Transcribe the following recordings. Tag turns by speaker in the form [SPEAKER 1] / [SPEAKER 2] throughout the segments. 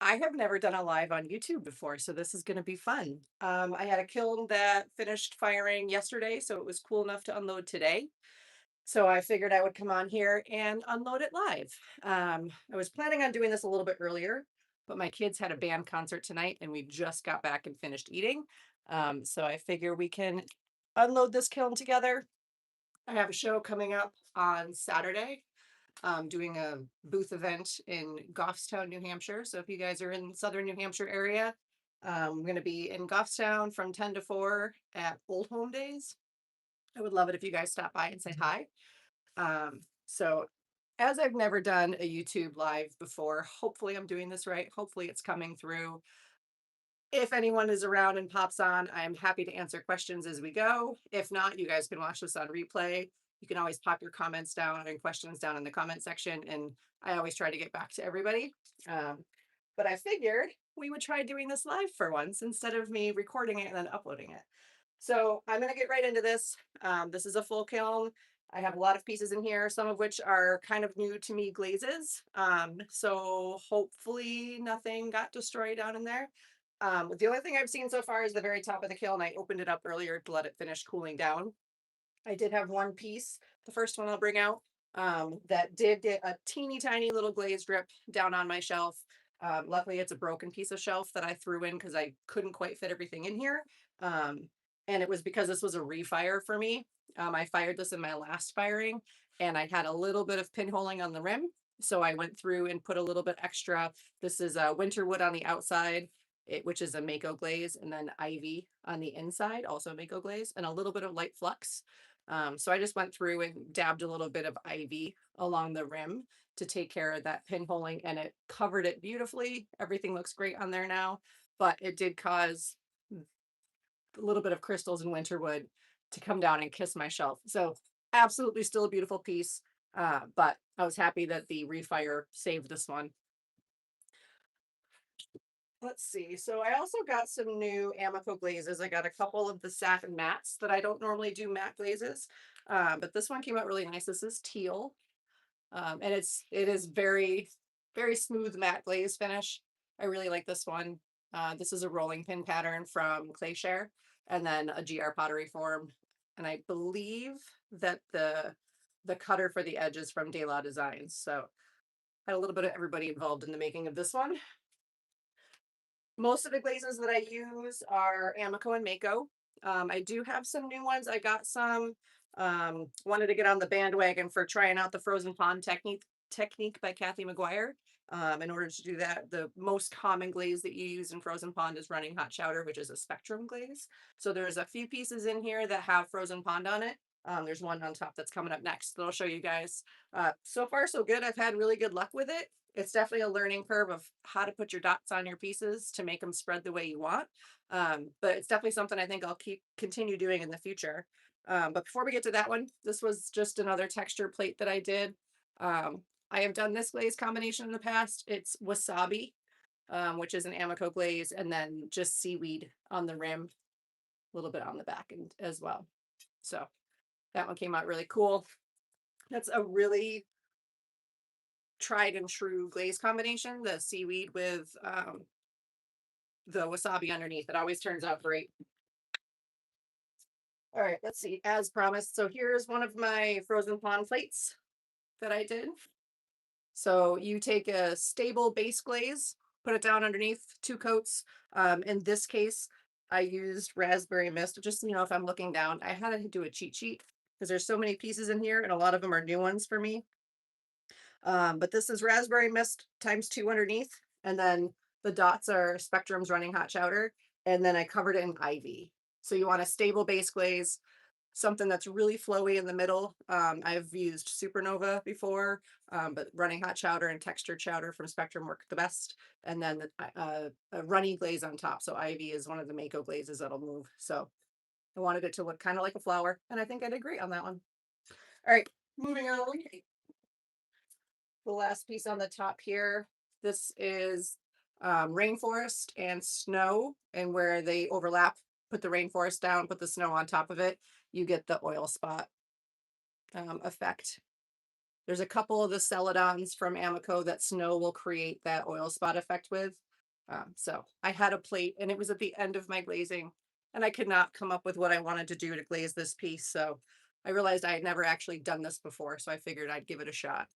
[SPEAKER 1] I have never done a live on YouTube before, so this is going to be fun. I had a kiln that finished firing yesterday, so it was cool enough to unload today. So I figured I would come on here and unload it live. I was planning on doing this a little bit earlier, but my kids had a band concert tonight and we just got back and finished eating. So I figure we can unload this kiln together. I have a show coming up on Saturday, doing a booth event in Goffstown, New Hampshire. So if you guys are in southern New Hampshire area, I'm going to be in Goffstown from 10 to 4 at Old Home Days. I would love it if you guys stop by and say hi. So as I've never done a YouTube live before, hopefully I'm doing this right. Hopefully it's coming through. If anyone is around and pops on, I'm happy to answer questions as we go. If not, you guys can watch this on replay. You can always pop your comments down and questions down in the comment section, and I always try to get back to everybody. But I figured we would try doing this live for once instead of me recording it and then uploading it. So I'm going to get right into this. This is a full kiln. I have a lot of pieces in here, some of which are kind of new to me glazes. So hopefully nothing got destroyed down in there. The only thing I've seen so far is the very top of the kiln. I opened it up earlier to let it finish cooling down. I did have one piece, the first one I'll bring out, that did get a teeny tiny little glaze drip down on my shelf. Luckily, it's a broken piece of shelf that I threw in because I couldn't quite fit everything in here. Um, and it was because this was a refire for me. I fired this in my last firing and I had a little bit of pinholing on the rim. So I went through and put a little bit extra. This is a winter wood on the outside, which is a Mako glaze, and then ivy on the inside, also Mako glaze, and a little bit of light flux. So I just went through and dabbed a little bit of ivy along the rim to take care of that pinholing, and it covered it beautifully. Everything looks great on there now, but it did cause a little bit of crystals and winterwood to come down and kiss my shelf. So absolutely still a beautiful piece, but I was happy that the refire saved this one. Let's see. So I also got some new Amico glazes. I got a couple of the satin mattes that I don't normally do matte glazes, but this one came out really nice. This is teal, and it is very smooth matte glaze finish. I really like this one. This is a rolling pin pattern from Clayshare, and then a GR pottery form, and I believe that the cutter for the edge is from De La Designs. So had a little bit of everybody involved in the making of this one. Most of the glazes that I use are Amico and Mako. I do have some new ones. I got some, wanted to get on the bandwagon for trying out the frozen pond technique by Kathy McGuire. In order to do that, the most common glaze that you use in frozen pond is running hot chowder, which is a spectrum glaze. So there's a few pieces in here that have frozen pond on it. There's one on top that's coming up next that I'll show you guys. So far, so good. I've had really good luck with it. It's definitely a learning curve of how to put your dots on your pieces to make them spread the way you want. But it's definitely something I think I'll continue doing in the future. But before we get to that one, this was just another texture plate that I did. I have done this glaze combination in the past. It's wasabi, which is an Amico glaze, and then just seaweed on the rim, a little bit on the back end as well. So that one came out really cool. That's a really tried and true glaze combination, the seaweed with the wasabi underneath. It always turns out great. All right, let's see, as promised. So here's one of my frozen pond plates that I did. So you take a stable base glaze, put it down underneath, 2 coats. In this case, I used raspberry mist, just so you know, if I'm looking down. I had to do a cheat sheet because there's so many pieces in here and a lot of them are new ones for me. But this is raspberry mist ×2 underneath. And then the dots are Spectrum's running hot chowder. And then I covered it in ivy. So you want a stable base glaze, something that's really flowy in the middle. I've used Supernova before, but running hot chowder and textured chowder from Spectrum work the best. And then a runny glaze on top. So ivy is one of the Mako glazes that'll move. So I wanted it to look kind of like a flower. And I think I did great on that one. All right, moving on. The last piece on the top here, this is rainforest and snow, and where they overlap, put the rainforest down, put the snow on top of it, you get the oil spot effect. There's a couple of the celadons from Amico that snow will create that oil spot effect with. So I had a plate and it was at the end of my glazing and I could not come up with what I wanted to do to glaze this piece. So I realized I had never actually done this before. So I figured I'd give it a shot.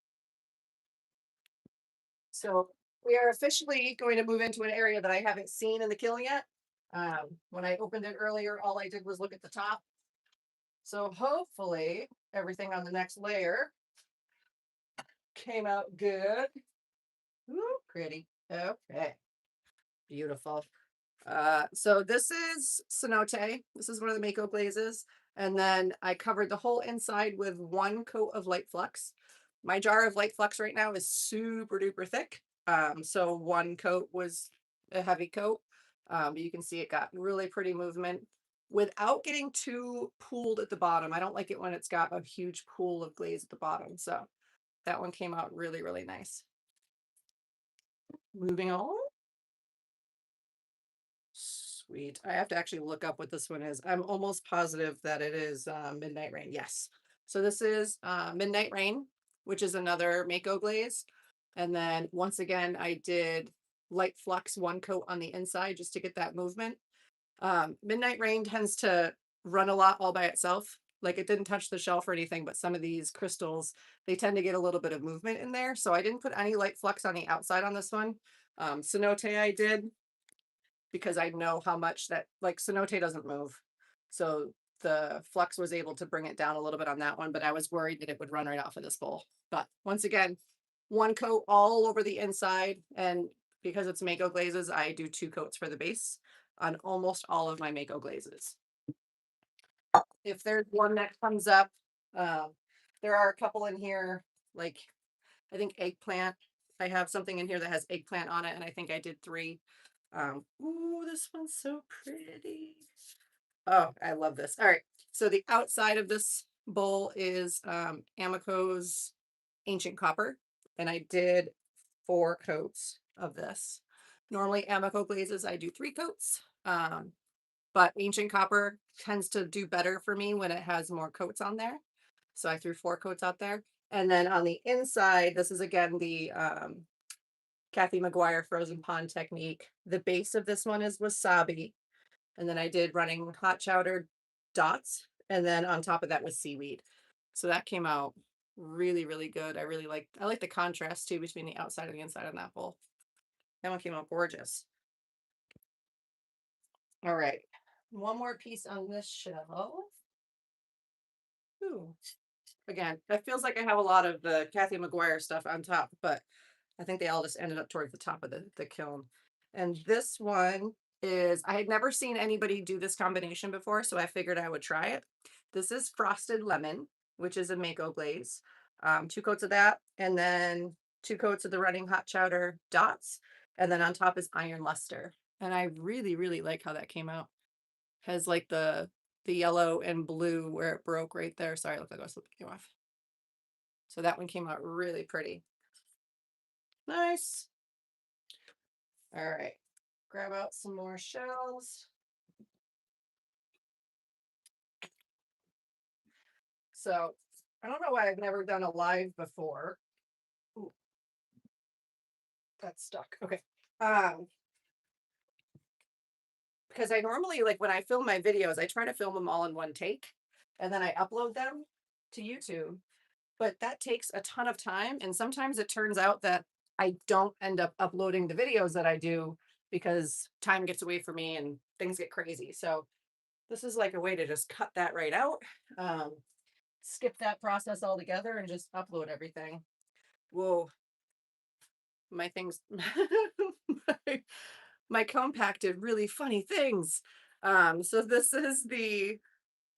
[SPEAKER 1] So we are officially going to move into an area that I haven't seen in the kiln yet. When I opened it earlier, all I did was look at the top. So hopefully everything on the next layer came out good. Ooh, pretty. Okay. Beautiful. So this is cenote. This is one of the Mako glazes. And then I covered the whole inside with one coat of light flux. My jar of light flux right now is super duper thick. So one coat was a heavy coat. But you can see it got really pretty movement without getting too pooled at the bottom. I don't like it when it's got a huge pool of glaze at the bottom. So that one came out really, really nice. Moving on. Sweet. I have to actually look up what this one is. I'm almost positive that it is Midnight Rain. Yes. So this is Midnight Rain, which is another Mako glaze. And then once again, I did light flux one coat on the inside just to get that movement. Midnight Rain tends to run a lot all by itself. Like it didn't touch the shelf or anything, but some of these crystals, they tend to get a little bit of movement in there. So I didn't put any light flux on the outside on this one. Cenote I did, because I know how much that, like, cenote doesn't move. So the flux was able to bring it down a little bit on that one, but I was worried that it would run right off of this bowl. But once again, one coat all over the inside. And because it's Mako glazes, I do two coats for the base on almost all of my Mako glazes. If there's one that comes up, um, there are a couple in here, like I think eggplant. I have something in here that has eggplant on it, and I think I did three. Ooh, this one's so pretty. Oh, I love this. All right. So the outside of this bowl is Amico's Ancient Copper, and I did four coats of this. Normally, Amico glazes, I do three coats, but Ancient Copper tends to do better for me when it has more coats on there. So I threw four coats out there. And then on the inside, this is again the Kathy McGuire Frozen Pond technique. The base of this one is wasabi. And then I did running hot chowder dots. And then on top of that was seaweed. So that came out really, really good. I like the contrast too between the outside and the inside of that bowl. That one came out gorgeous. All right. One more piece on this shelf. Ooh. Again, it feels like I have a lot of the Kathy McGuire stuff on top, but I think they all just ended up towards the top of the kiln. And this one is, I had never seen anybody do this combination before, so I figured I would try it. This is Frosted Lemon, which is a Mako glaze. Two coats of that, and then two coats of the running hot chowder dots. And then on top is Iron Luster. And I really, really like how that came out. Has like the yellow and blue where it broke right there. Sorry, it looked like I was flipping you off. So that one came out really pretty. Nice. All right. Grab out some more shells. So I don't know why I've never done a live before. Ooh, that's stuck. Okay. Because I normally, like when I film my videos, I try to film them all in one take and then I upload them to YouTube. But that takes a ton of time. And sometimes it turns out that I don't end up uploading the videos that I do because time gets away from me and things get crazy. So this is like a way to just cut that right out, skip that process altogether and just upload everything. Whoa, my things, my, my compact did really funny things. So this is the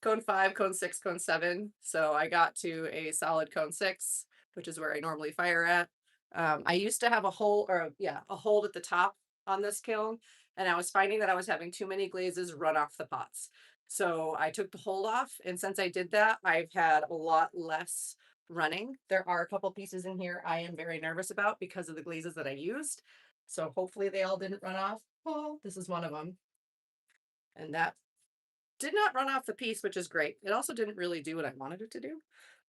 [SPEAKER 1] cone 5, cone 6, cone 7. So I got to a solid cone 6, which is where I normally fire at. I used to have a hole, or yeah, a hole at the top on this kiln, and I was finding that I was having too many glazes run off the pots. So I took the hole off, and since I did that, I've had a lot less running. There are a couple pieces in here I am very nervous about because of the glazes that I used. So hopefully they all didn't run off. Oh, this is one of them. And that did not run off the piece, which is great. It also didn't really do what I wanted it to do.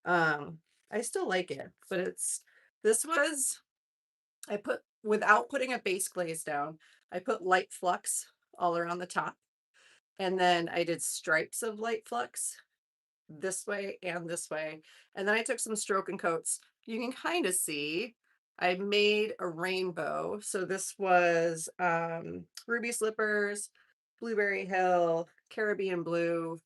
[SPEAKER 1] I still like it, but this was, I put without putting a base glaze down, I put light flux all around the top. And then I did stripes of light flux this way and this way. And then I took some stroke and coats. You can kind of see I made a rainbow. So this was Ruby Slippers, Blueberry Hill, Caribbean Blue,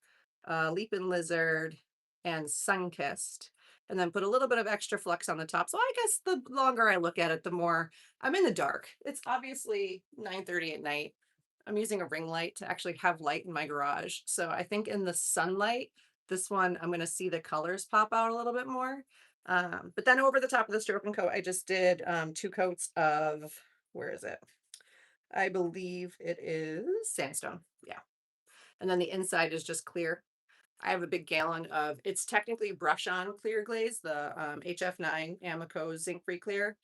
[SPEAKER 1] Leaping Lizard, and Sunkissed. And then put a little bit of extra flux on the top. So I guess the longer I look at it, the more I'm in the dark. It's obviously 9:30 at night. I'm using a ring light to actually have light in my garage. So I think in the sunlight, this one, I'm going to see the colors pop out a little bit more. But then over the top of the stroke and coat, I just did 2 coats of, where is it? I believe it is sandstone. Yeah. And then the inside is just clear. I have a big gallon of, it's technically brush on clear glaze, the HF9 Amico zinc free clear.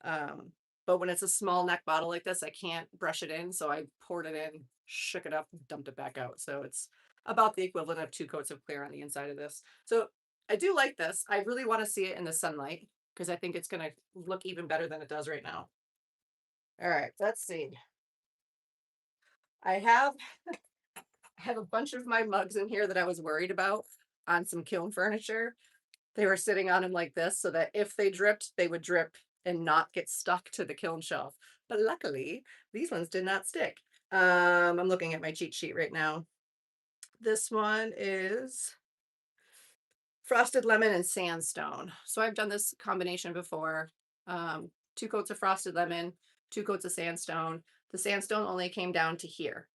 [SPEAKER 1] Um, but when it's a small neck bottle like this, I can't brush it in. So I poured it in, shook it up, dumped it back out. So it's about the equivalent of 2 coats of clear on the inside of this. So I do like this. I really want to see it in the sunlight because I think it's going to look even better than it does right now. All right, let's see. I have I have a bunch of my mugs in here that I was worried about on some kiln furniture. They were sitting on them like this so that if they dripped, they would drip and not get stuck to the kiln shelf. But luckily, these ones did not stick. I'm looking at my cheat sheet right now. This one is frosted lemon and sandstone. So I've done this combination before. 2 coats of frosted lemon, 2 coats of sandstone. The sandstone only came down to here.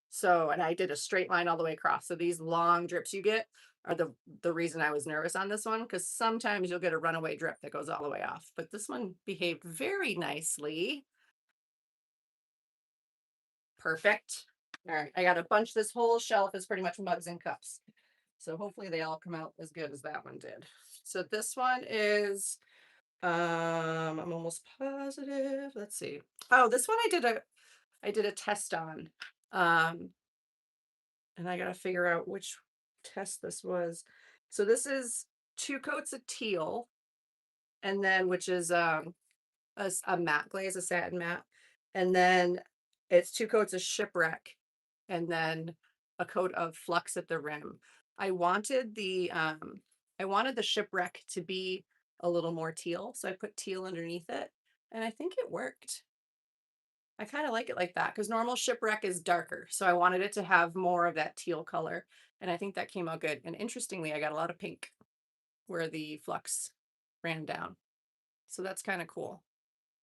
[SPEAKER 1] So, and I did a straight line all the way across. So these long drips you get are the reason I was nervous on this one, because sometimes you'll get a runaway drip that goes all the way off. But this one behaved very nicely. Perfect. All right, I got a bunch. This whole shelf is pretty much mugs and cups. So hopefully they all come out as good as that one did. So this one is I'm almost positive. Let's see. Oh, this one I did a test on. Um and I gotta figure out which test this was. So this is 2 coats of teal, and then which is a matte glaze, a satin matte, and then it's 2 coats of shipwreck, and then a coat of flux at the rim. I wanted the shipwreck to be a little more teal, so I put teal underneath it, and I think it worked. I kind of like it like that because normal shipwreck is darker, so I wanted it to have more of that teal color, and I think that came out good. And interestingly, I got a lot of pink where the flux ran down, so that's kind of cool.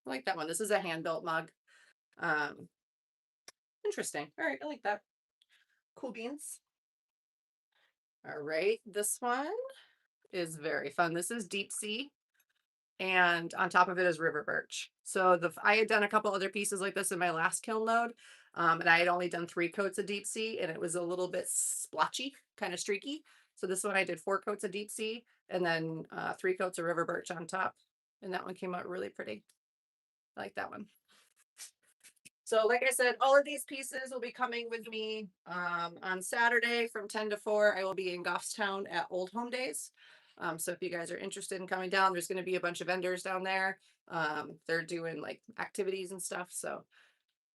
[SPEAKER 1] I like that one. This is a hand built mug. Um, Interesting. All right, I like that. Cool beans. All right, this one is very fun. This is deep sea, and on top of it is river birch. So I had done a couple other pieces like this in my last kiln load, and I had only done 3 coats of deep sea, and it was a little bit splotchy, kind of streaky. So this one I did 4 coats of deep sea, and then 3 coats of river birch on top, and that one came out really pretty. I like that one. So like I said, all of these pieces will be coming with me on Saturday from 10 to 4. I will be in Goffstown at Old Home Days. So if you guys are interested in coming down, there's going to be a bunch of vendors down there. They're doing like activities and stuff. So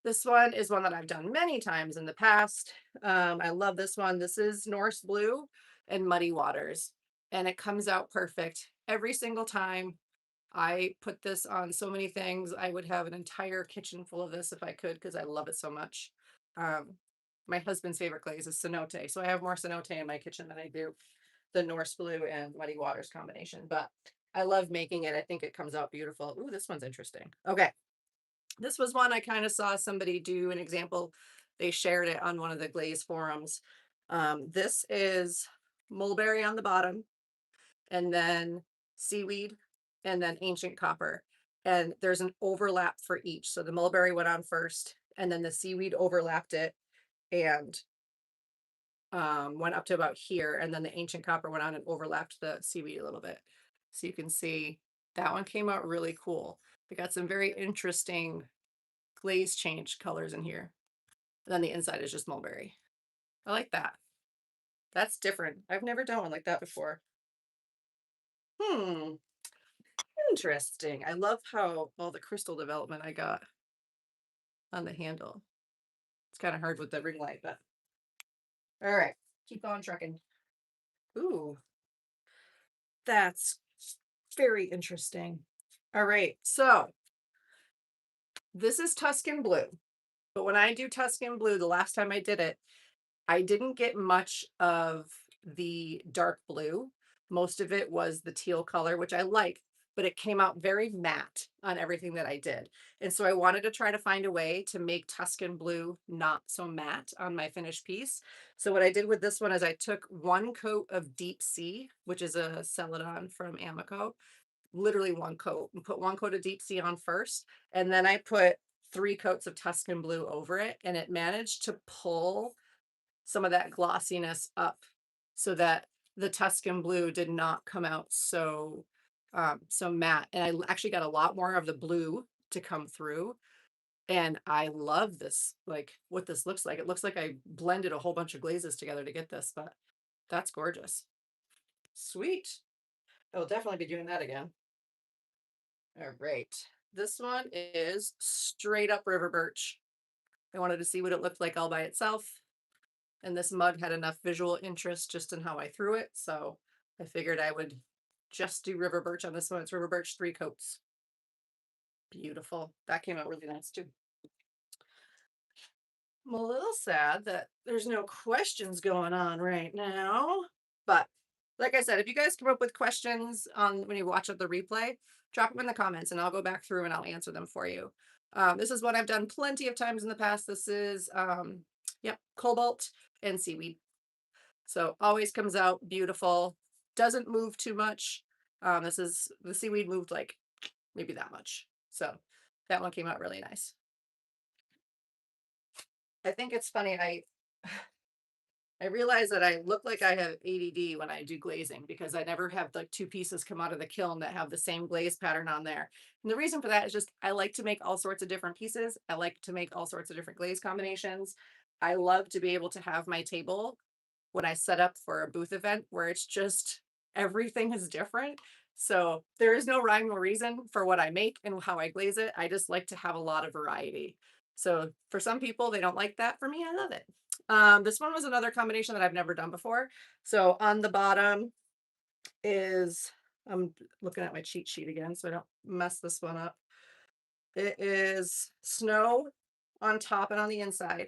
[SPEAKER 1] this one is one that I've done many times in the past. I love this one. This is Norse Blue and Muddy Waters, and it comes out perfect every single time. I put this on so many things. I would have an entire kitchen full of this if I could, because I love it so much. Um, my husband's favorite glaze is cenote, so I have more cenote in my kitchen than I do the Norse Blue and Muddy Waters combination. But I love making it. I think it comes out beautiful. Ooh, this one's interesting. Okay, this was one I kind of saw somebody do an example. They shared it on one of the glaze forums. This is mulberry on the bottom, and then seaweed, and then ancient copper. And there's an overlap for each. So the mulberry went on first, and then the seaweed overlapped it and went up to about here. And then the ancient copper went on and overlapped the seaweed a little bit. So you can see that one came out really cool. They got some very interesting glaze change colors in here. And then the inside is just mulberry. I like that. That's different. I've never done one like that before. Hmm. Interesting. I love how all the crystal development I got on the handle. It's kind of hard with the ring light, but all right. Keep on trucking. Ooh, that's very interesting. All right. So this is Tuscan blue. But when I do Tuscan blue, the last time I did it, I didn't get much of the dark blue. Most of it was the teal color, which I like, but it came out very matte on everything that I did. And so I wanted to try to find a way to make Tuscan blue not so matte on my finished piece. So what I did with this one is I took one coat of Deep Sea, which is a Celadon from Amico, literally one coat, and put one coat of Deep Sea on first. And then I put 3 coats of Tuscan blue over it, and it managed to pull some of that glossiness up so that the Tuscan blue did not come out so matte. And I actually got a lot more of the blue to come through. And I love this, like what this looks like. It looks like I blended a whole bunch of glazes together to get this, but that's gorgeous. Sweet. I'll definitely be doing that again. All right. This one is straight up river birch. I wanted to see what it looked like all by itself. And this mug had enough visual interest just in how I threw it. So I figured I would just do river birch on this one. It's river birch 3 coats. Beautiful. That came out really nice too. I'm a little sad that there's no questions going on right now. But like I said, if you guys come up with questions on when you watch the replay, drop them in the comments and I'll go back through and I'll answer them for you. This is what I've done plenty of times in the past. This is, yep, cobalt and seaweed. So always comes out beautiful, doesn't move too much. This is the seaweed moved like maybe that much. So that one came out really nice. I think it's funny. I realize that I look like I have ADD when I do glazing because I never have like 2 pieces come out of the kiln that have the same glaze pattern on there. And the reason for that is just I like to make all sorts of different pieces. I like to make all sorts of different glaze combinations. I love to be able to have my table when I set up for a booth event where it's just everything is different. So there is no rhyme or reason for what I make and how I glaze it. I just like to have a lot of variety. So for some people, they don't like that. For me, I love it. This one was another combination that I've never done before. So on the bottom is, I'm looking at my cheat sheet again so I don't mess this one up. It is snow on top and on the inside.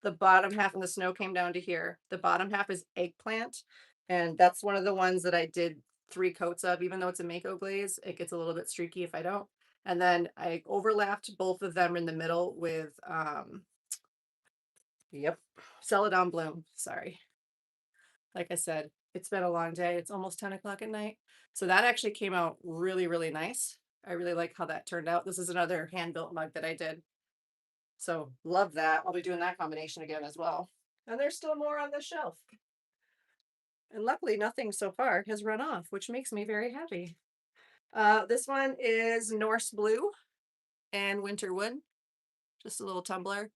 [SPEAKER 1] The bottom half and the snow came down to here. The bottom half is eggplant. And that's one of the ones that I did 3 coats of, even though it's a Mako glaze, it gets a little bit streaky if I don't. And then I overlapped both of them in the middle with, yep, Celadon Bloom. Sorry. Like I said, it's been a long day. It's almost 10 o'clock at night. So that actually came out really, really nice. I really like how that turned out. This is another hand built mug that I did. So love that. I'll be doing that combination again as well. And there's still more on the shelf. And luckily nothing so far has run off, which makes me very happy. This one is Norse Blue and Winter Wood. Just a little tumbler.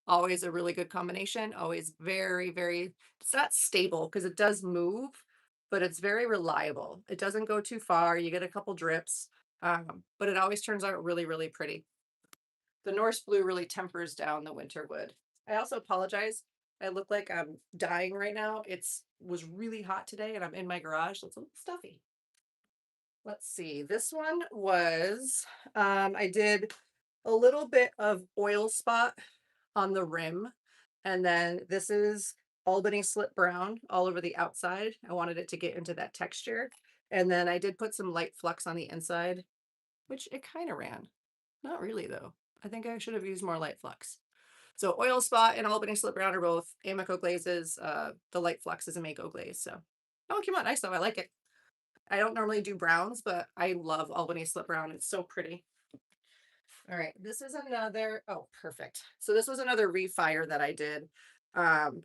[SPEAKER 1] Always a really good combination. Always very, very, it's not stable because it does move, but it's very reliable. It doesn't go too far. You get a couple drips, but it always turns out really, really pretty. The Norse Blue really tempers down the Winter Wood. I also apologize. I look like I'm dying right now. It's was really hot today and I'm in my garage, so it's a little stuffy. Let's see. This one was I did a little bit of oil spot on the rim. And then this is Albany Slip Brown all over the outside. I wanted it to get into that texture. And then I did put some light flux on the inside, which it kind of ran. Not really though. I think I should have used more light flux. So oil spot and Albany Slip Brown are both Amico glazes. The light flux is a Mako glaze. So oh, it came out nice though. I like it. I don't normally do browns, but I love Albany Slip Brown. It's so pretty. All right, this is another, oh, perfect. So this was another refire that I did.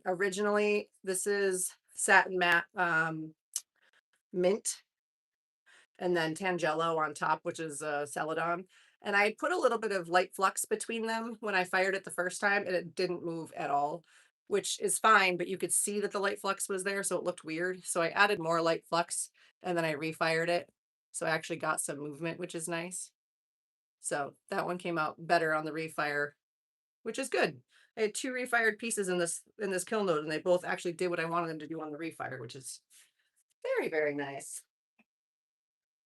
[SPEAKER 1] Originally, this is satin matte mint and then Tangelo on top, which is Celadon. And I put a little bit of light flux between them when I fired it the first time, and it didn't move at all, which is fine, but you could see that the light flux was there, so it looked weird. So I added more light flux and then I refired it. So I actually got some movement, which is nice. So that one came out better on the refire, which is good. I had two refired pieces in this kiln load, and they both actually did what I wanted them to do on the refire, which is very, very nice.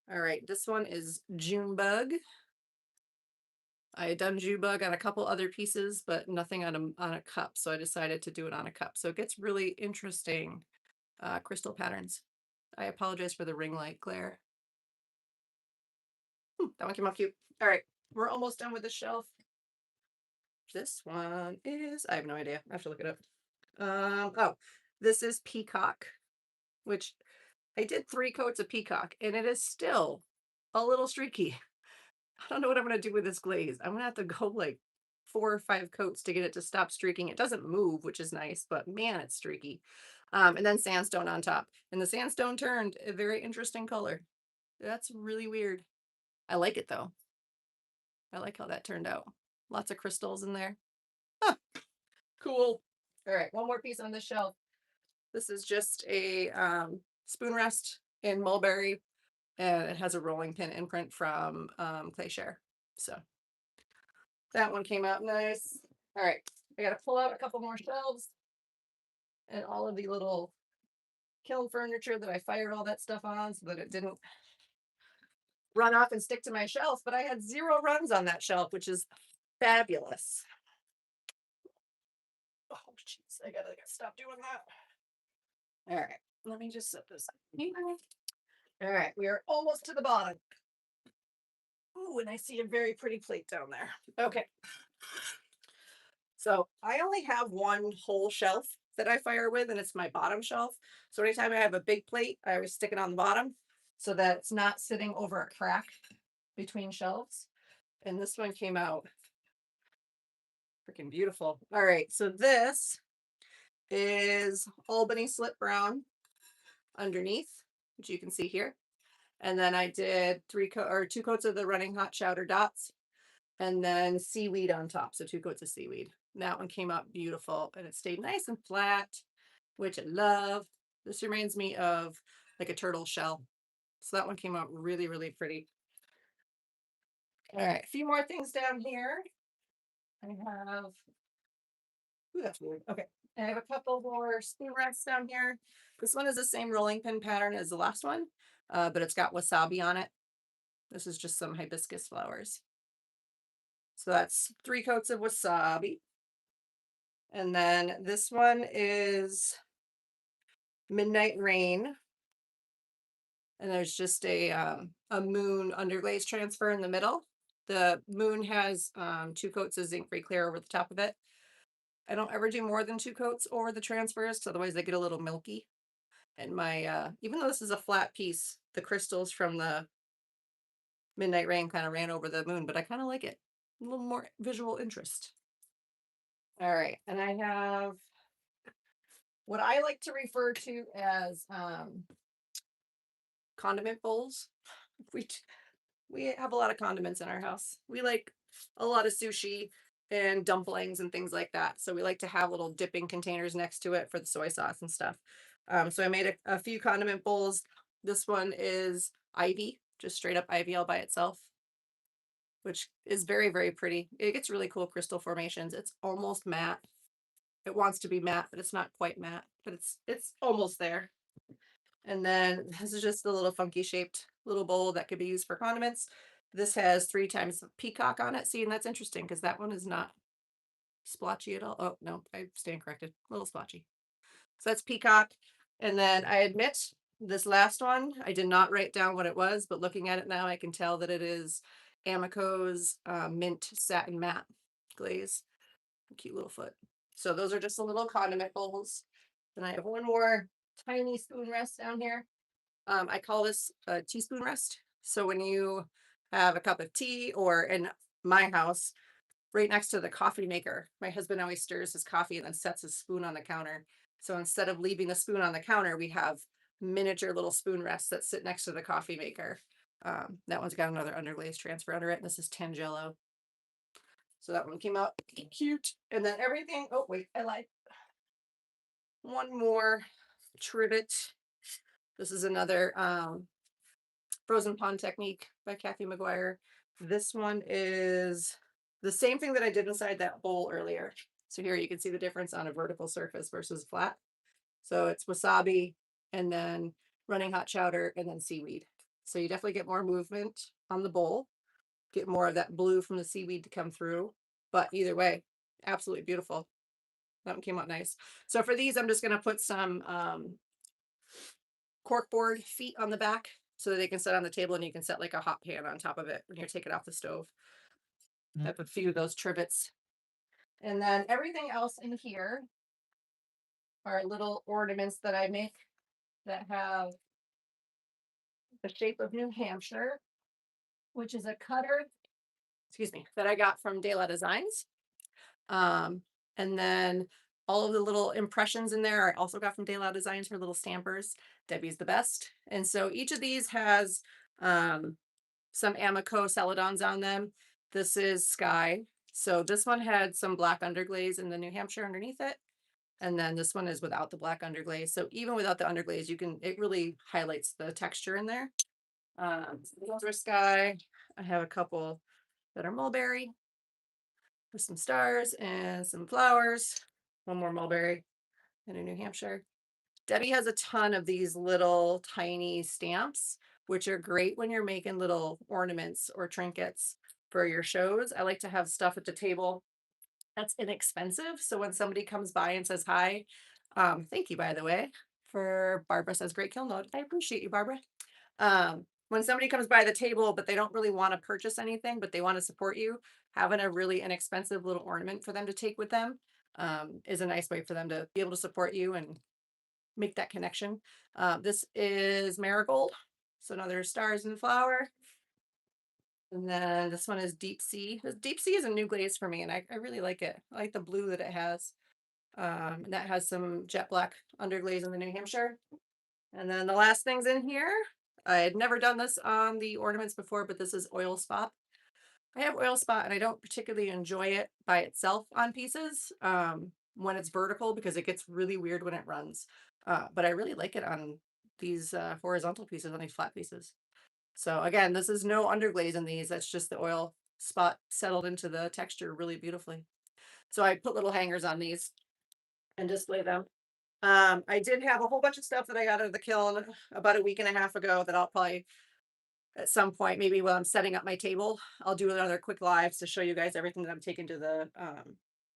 [SPEAKER 1] All right, this one is June bug. I had done June bug on a couple other pieces, but nothing on a cup, so I decided to do it on a cup. So it gets really interesting crystal patterns. I apologize for the ring light glare. That one came out cute. All right, we're almost done with the shelf. This one is, I have no idea. I have to look it up. Oh, this is Peacock, which I did 3 coats of Peacock, and it is still a little streaky. I don't know what I'm gonna do with this glaze. I'm gonna have to go like 4 or 5 coats to get it to stop streaking. It doesn't move, which is nice, but man, it's streaky. And then sandstone on top. And the sandstone turned a very interesting color. That's really weird. I like it though. I like how that turned out. Lots of crystals in there. Huh, cool. All right, one more piece on the shelf. This is just a spoon rest in mulberry, and it has a rolling pin imprint from Clay Share. So that one came out nice. All right, I got to pull out a couple more shelves and all of the little kiln furniture that I fired all that stuff on so that it didn't run off and stick to my shelf. But I had 0 runs on that shelf, which is fabulous. Oh, jeez, I gotta stop doing that. All right, let me just set this here. All right, we are almost to the bottom. Oh, and I see a very pretty plate down there. Okay. So I only have one whole shelf that I fire with, and it's my bottom shelf. So anytime I have a big plate, I always stick it on the bottom so that it's not sitting over a crack between shelves. And this one came out freaking beautiful. All right, so this is Albany Slip Brown underneath, which you can see here. And then I did 2 coats of the running hot chowder dots, and then seaweed on top. So 2 coats of seaweed. And that one came out beautiful, and it stayed nice and flat, which I love. This reminds me of like a turtle shell. So that one came out really, really pretty. All right, a few more things down here. I have, ooh, that's weird. Okay, I have a couple more spoon rests down here. This one is the same rolling pin pattern as the last one, but it's got wasabi on it. This is just some hibiscus flowers. So that's 3 coats of wasabi. And then this one is Midnight Rain. And there's just a moon underglaze transfer in the middle. The moon has 2 coats of zinc free clear over the top of it. I don't ever do more than 2 coats over the transfers, because otherwise they get a little milky. And my even though this is a flat piece, the crystals from the Midnight Rain kind of ran over the moon, but I kind of like it. A little more visual interest. All right, and I have what I like to refer to as condiment bowls. We we have a lot of condiments in our house. We like a lot of sushi and dumplings and things like that. So we like to have little dipping containers next to it for the soy sauce and stuff. So I made a few condiment bowls. This one is ivy, just straight up ivy all by itself, which is very, very pretty. It gets really cool crystal formations. It's almost matte. It wants to be matte, but it's not quite matte, but it's almost there. And then this is just a little funky shaped little bowl that could be used for condiments. This has 3 times peacock on it. See, and that's interesting because that one is not splotchy at all. Oh, no, I stand corrected. A little splotchy. So that's peacock. And then I admit this last one, I did not write down what it was, but looking at it now, I can tell that it is Amico's mint satin matte glaze. Cute little foot. So those are just the little condiment bowls. Then I have one more tiny spoon rest down here. I call this a teaspoon rest. So when you have a cup of tea, or in my house, right next to the coffee maker, my husband always stirs his coffee and then sets his spoon on the counter. So instead of leaving the spoon on the counter, we have miniature little spoon rests that sit next to the coffee maker. That one's got another underglaze transfer under it. And this is Tangelo. So that one came out cute. And then everything, oh wait, I lied. One more trivet. This is another Frozen Pond Technique by Kathy McGuire. This one is the same thing that I did inside that bowl earlier. So here you can see the difference on a vertical surface versus flat. So it's wasabi and then running hot chowder and then seaweed. So you definitely get more movement on the bowl, get more of that blue from the seaweed to come through. But either way, absolutely beautiful. That one came out nice. So for these, I'm just going to put some corkboard feet on the back so that they can sit on the table and you can set like a hot pan on top of it when you take it off the stove. I have a few of those trivets. And then everything else in here are little ornaments that I make that have the shape of New Hampshire, which is a cutter, excuse me, that I got from De La Designs. And then all of the little impressions in there I also got from De La Designs, her little stampers. Debbie's the best. And so each of these has some Amico celadons on them. This is Sky. So this one had some black underglaze in the New Hampshire underneath it. And then this one is without the black underglaze. So even without the underglaze, it really highlights the texture in there. So those are Sky. I have a couple that are mulberry with some stars and some flowers. One more mulberry in a New Hampshire. Debbie has a ton of these little tiny stamps, which are great when you're making little ornaments or trinkets for your shows. I like to have stuff at the table that's inexpensive. So when somebody comes by and says hi, thank you, by the way, for Barbara says great kiln note. I appreciate you, Barbara. When somebody comes by the table, but they don't really want to purchase anything, but they want to support you, having a really inexpensive little ornament for them to take with them is a nice way for them to be able to support you and make that connection. This is marigold. So another stars and flower. And then this one is deep sea. This deep sea is a new glaze for me, and I really like it. I like the blue that it has. And that has some jet black underglaze in the New Hampshire. And then the last things in here, I had never done this on the ornaments before, but this is oil spot. I have oil spot and I don't particularly enjoy it by itself on pieces when it's vertical because it gets really weird when it runs. But I really like it on these horizontal pieces, on these flat pieces. So again, this is no underglaze in these. That's just the oil spot settled into the texture really beautifully. So I put little hangers on these and display them. I did have a whole bunch of stuff that I got out of the kiln about a week and a half ago that I'll probably at some point, maybe while I'm setting up my table, I'll do another quick live to show you guys everything that I'm taking to the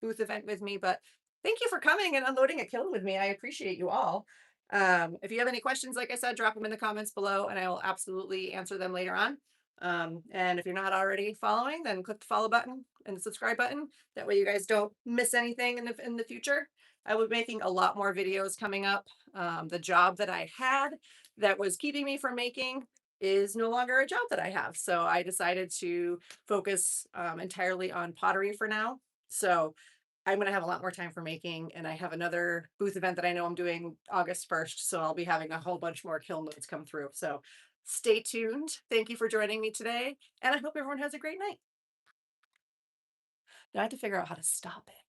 [SPEAKER 1] booth event with me. But thank you for coming and unloading a kiln with me. I appreciate you all. If you have any questions, like I said, drop them in the comments below and I will absolutely answer them later on. And if you're not already following, then click the follow button and the subscribe button. That way you guys don't miss anything in the future. I will be making a lot more videos coming up. The job that I had that was keeping me from making is no longer a job that I have. So I decided to focus entirely on pottery for now. So I'm going to have a lot more time for making, and I have another booth event that I know I'm doing August 1st. So I'll be having a whole bunch more kiln notes come through. So stay tuned. Thank you for joining me today. And I hope everyone has a great night. Now I have to figure out how to stop it.